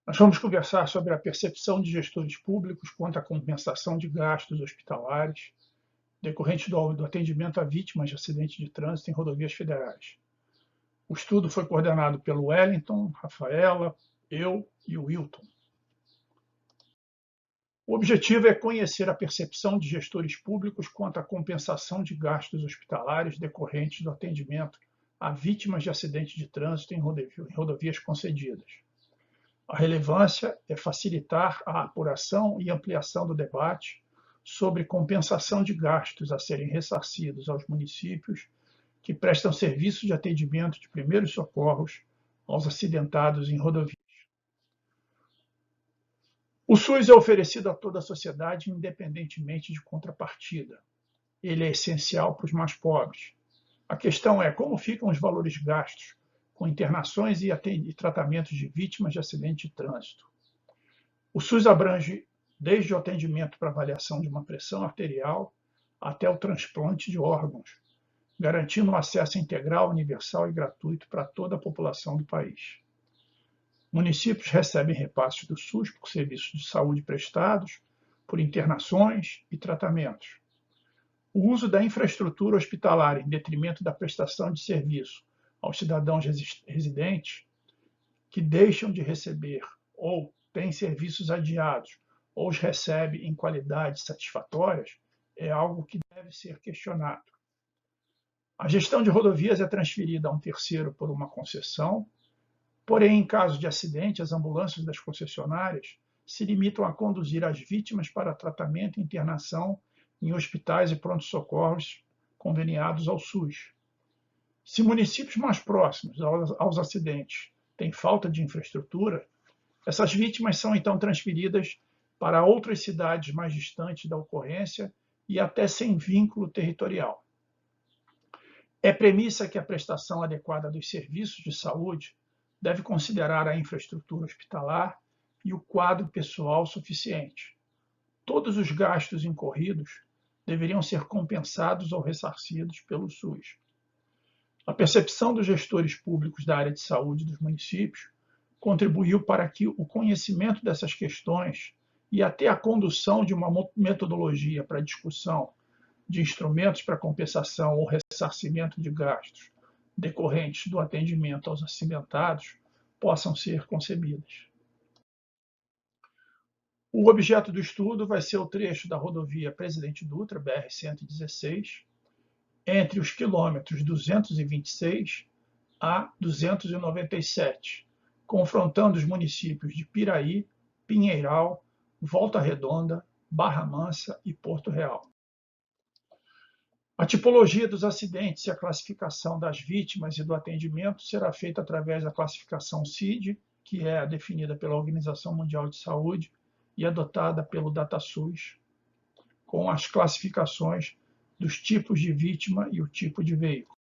Nós vamos conversar sobre a percepção de gestores públicos quanto à compensação de gastos hospitalares decorrentes do atendimento a vítimas de acidentes de trânsito em rodovias federais. O estudo foi coordenado pelo Wellington, Rafaela, eu e o Wilton. O objetivo é conhecer a percepção de gestores públicos quanto à compensação de gastos hospitalares decorrentes do atendimento a vítimas de acidentes de trânsito em rodovias concedidas. A relevância é facilitar a apuração e ampliação do debate sobre compensação de gastos a serem ressarcidos aos municípios que prestam serviços de atendimento de primeiros socorros aos acidentados em rodovias. O SUS é oferecido a toda a sociedade independentemente de contrapartida. Ele é essencial para os mais pobres. A questão é como ficam os valores gastos com internações e tratamentos de vítimas de acidente de trânsito. O SUS abrange desde o atendimento para avaliação de uma pressão arterial até o transplante de órgãos, garantindo um acesso integral, universal e gratuito para toda a população do país. Municípios recebem repasses do SUS por serviços de saúde prestados, por internações e tratamentos. O uso da infraestrutura hospitalar em detrimento da prestação de serviço aos cidadãos residentes que deixam de receber ou têm serviços adiados ou os recebe em qualidades satisfatórias é algo que deve ser questionado. A gestão de rodovias é transferida a um terceiro por uma concessão, porém, em caso de acidente, as ambulâncias das concessionárias se limitam a conduzir as vítimas para tratamento e internação em hospitais e pronto-socorros conveniados ao SUS. Se municípios mais próximos aos acidentes têm falta de infraestrutura, essas vítimas são então transferidas para outras cidades mais distantes da ocorrência e até sem vínculo territorial. É premissa que a prestação adequada dos serviços de saúde deve considerar a infraestrutura hospitalar e o quadro pessoal suficiente. Todos os gastos incorridos deveriam ser compensados ou ressarcidos pelo SUS. A percepção dos gestores públicos da área de saúde dos municípios contribuiu para que o conhecimento dessas questões e até a condução de uma metodologia para a discussão de instrumentos para compensação ou ressarcimento de gastos decorrentes do atendimento aos acidentados possam ser concebidas. O objeto do estudo vai ser o trecho da rodovia Presidente Dutra, BR-116, entre os quilômetros 226 a 297, confrontando os municípios de Piraí, Pinheiral, Volta Redonda, Barra Mansa e Porto Real. A tipologia dos acidentes e a classificação das vítimas e do atendimento será feita através da classificação CID, que é definida pela Organização Mundial de Saúde e adotada pelo DataSUS, com as classificações dos tipos de vítima e o tipo de veículo.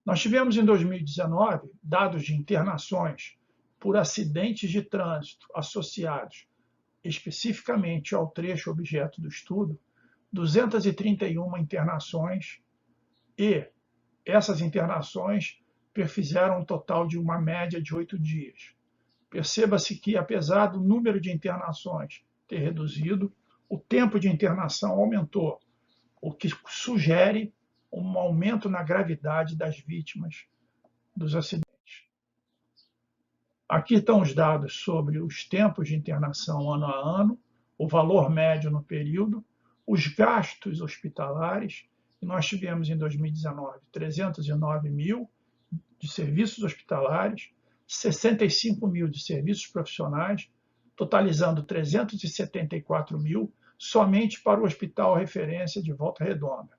Nós tivemos em 2019 dados de internações por acidentes de trânsito associados especificamente ao trecho objeto do estudo, 231 internações, e essas internações fizeram um total de uma média de 8 dias. Perceba-se que, apesar do número de internações ter reduzido, o tempo de internação aumentou, o que sugere um aumento na gravidade das vítimas dos acidentes. Aqui estão os dados sobre os tempos de internação ano a ano, o valor médio no período, os gastos hospitalares, e nós tivemos em 2019 309 mil de serviços hospitalares, 65 mil de serviços profissionais, totalizando 374 mil somente para o Hospital Referência de Volta Redonda,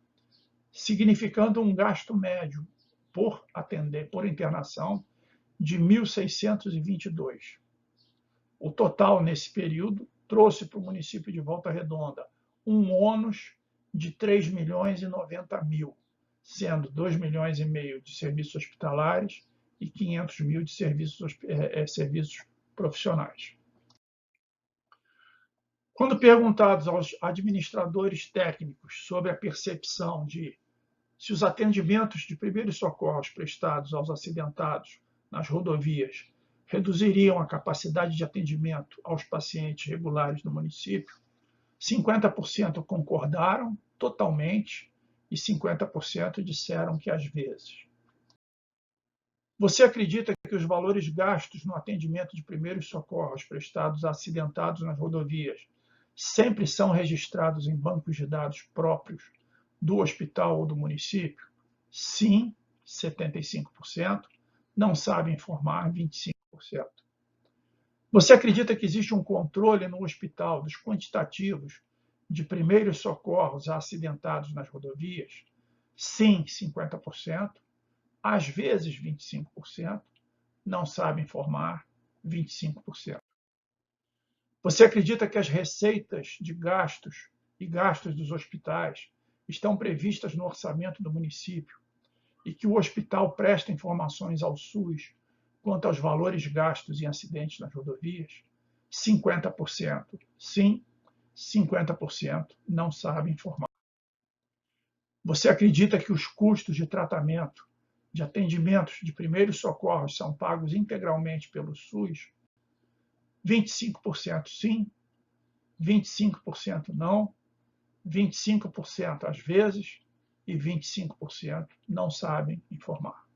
significando um gasto médio por internação de 1.622. O total nesse período trouxe para o município de Volta Redonda um ônus de 3 milhões e 90 mil, sendo 2 milhões e meio de serviços hospitalares e 500 mil de serviços profissionais. Quando perguntados aos administradores técnicos sobre a percepção de se os atendimentos de primeiros socorros prestados aos acidentados nas rodovias reduziriam a capacidade de atendimento aos pacientes regulares do município, 50% concordaram totalmente e 50% disseram que às vezes. Você acredita que os valores gastos no atendimento de primeiros socorros prestados a acidentados nas rodovias sempre são registrados em bancos de dados próprios do hospital ou do município? Sim, 75%. Não sabe informar, 25%. Você acredita que existe um controle no hospital dos quantitativos de primeiros socorros a acidentados nas rodovias? Sim, 50%. Às vezes, 25%. Não sabe informar, 25%. Você acredita que as receitas de gastos e gastos dos hospitais estão previstas no orçamento do município e que o hospital presta informações ao SUS quanto aos valores gastos em acidentes nas rodovias? 50% sim, 50% não sabe informar. Você acredita que os custos de tratamento, de atendimentos de primeiros socorros são pagos integralmente pelo SUS? 25% sim, 25% não, 25% às vezes e 25% não sabem informar.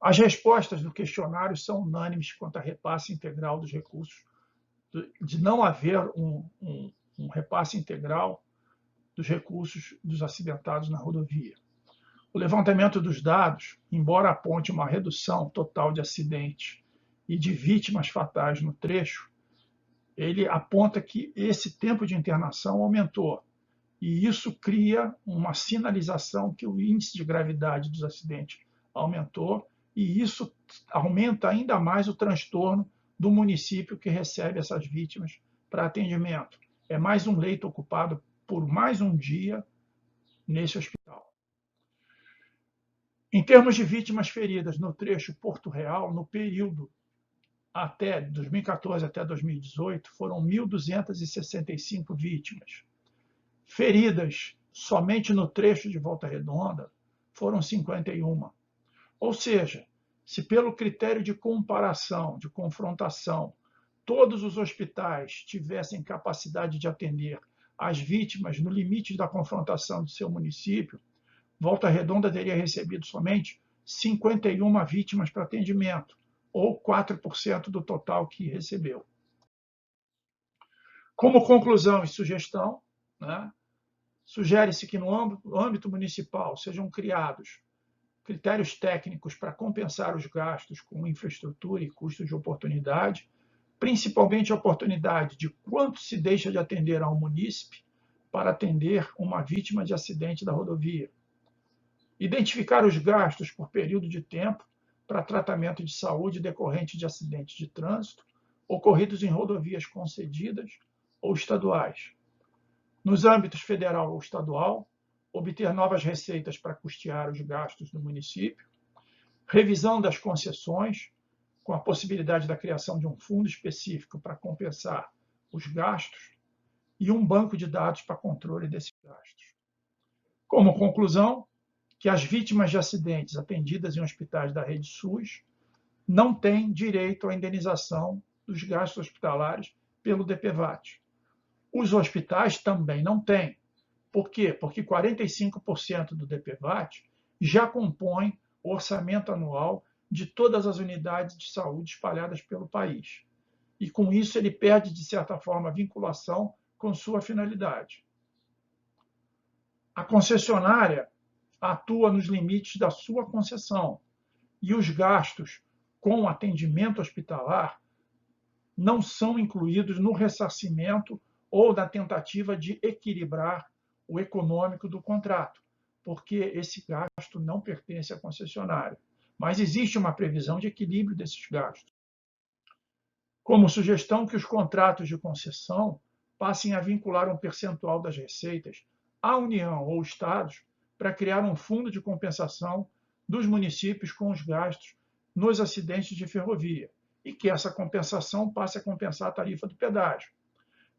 As respostas do questionário são unânimes quanto a repasse integral dos recursos, de não haver um repasse integral dos recursos dos acidentados na rodovia. O levantamento dos dados, embora aponte uma redução total de acidentes e de vítimas fatais no trecho, ele aponta que esse tempo de internação aumentou, e isso cria uma sinalização que o índice de gravidade dos acidentes aumentou, e isso aumenta ainda mais o transtorno do município que recebe essas vítimas para atendimento. É mais um leito ocupado por mais um dia nesse hospital. Em termos de vítimas feridas no trecho Porto Real, no período até 2014 até 2018, foram 1.265 vítimas. Feridas somente no trecho de Volta Redonda foram 51. Ou seja, se pelo critério de comparação, de confrontação, todos os hospitais tivessem capacidade de atender as vítimas no limite da confrontação de seu município, Volta Redonda teria recebido somente 51 vítimas para atendimento, ou 4% do total que recebeu. Como conclusão e sugestão, sugere-se que no âmbito municipal sejam criados critérios técnicos para compensar os gastos com infraestrutura e custos de oportunidade, principalmente a oportunidade de quanto se deixa de atender ao munícipe para atender uma vítima de acidente da rodovia. Identificar os gastos por período de tempo para tratamento de saúde decorrente de acidentes de trânsito ocorridos em rodovias concedidas ou estaduais. Nos âmbitos federal ou estadual, obter novas receitas para custear os gastos do município, revisão das concessões, com a possibilidade da criação de um fundo específico para compensar os gastos, e um banco de dados para controle desses gastos. Como conclusão, que as vítimas de acidentes atendidas em hospitais da rede SUS não têm direito à indenização dos gastos hospitalares pelo DPVAT. Os hospitais também não têm. Por quê? Porque 45% do DPVAT já compõe o orçamento anual de todas as unidades de saúde espalhadas pelo país. E com isso ele perde, de certa forma, a vinculação com sua finalidade. A concessionária atua nos limites da sua concessão, e os gastos com atendimento hospitalar não são incluídos no ressarcimento ou na tentativa de equilibrar o econômico do contrato, porque esse gasto não pertence à concessionária. Mas existe uma previsão de equilíbrio desses gastos. Como sugestão que os contratos de concessão passem a vincular um percentual das receitas à União ou Estados para criar um fundo de compensação dos municípios com os gastos nos acidentes de ferrovia, e que essa compensação passe a compensar a tarifa do pedágio.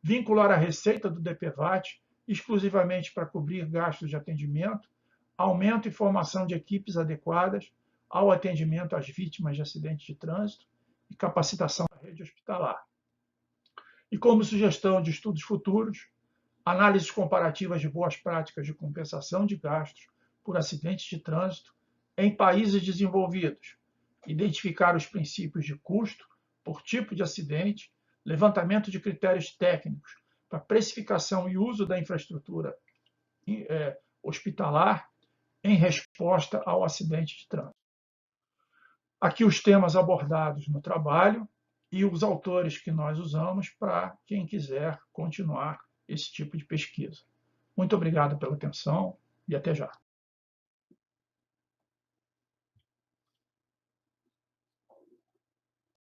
Vincular a receita do DPVAT exclusivamente para cobrir gastos de atendimento, aumento e formação de equipes adequadas, ao atendimento às vítimas de acidentes de trânsito e capacitação da rede hospitalar. E como sugestão de estudos futuros, análises comparativas de boas práticas de compensação de gastos por acidentes de trânsito em países desenvolvidos, identificar os princípios de custo por tipo de acidente, levantamento de critérios técnicos para precificação e uso da infraestrutura hospitalar em resposta ao acidente de trânsito. Aqui os temas abordados no trabalho e os autores que nós usamos para quem quiser continuar esse tipo de pesquisa. Muito obrigado pela atenção e até já.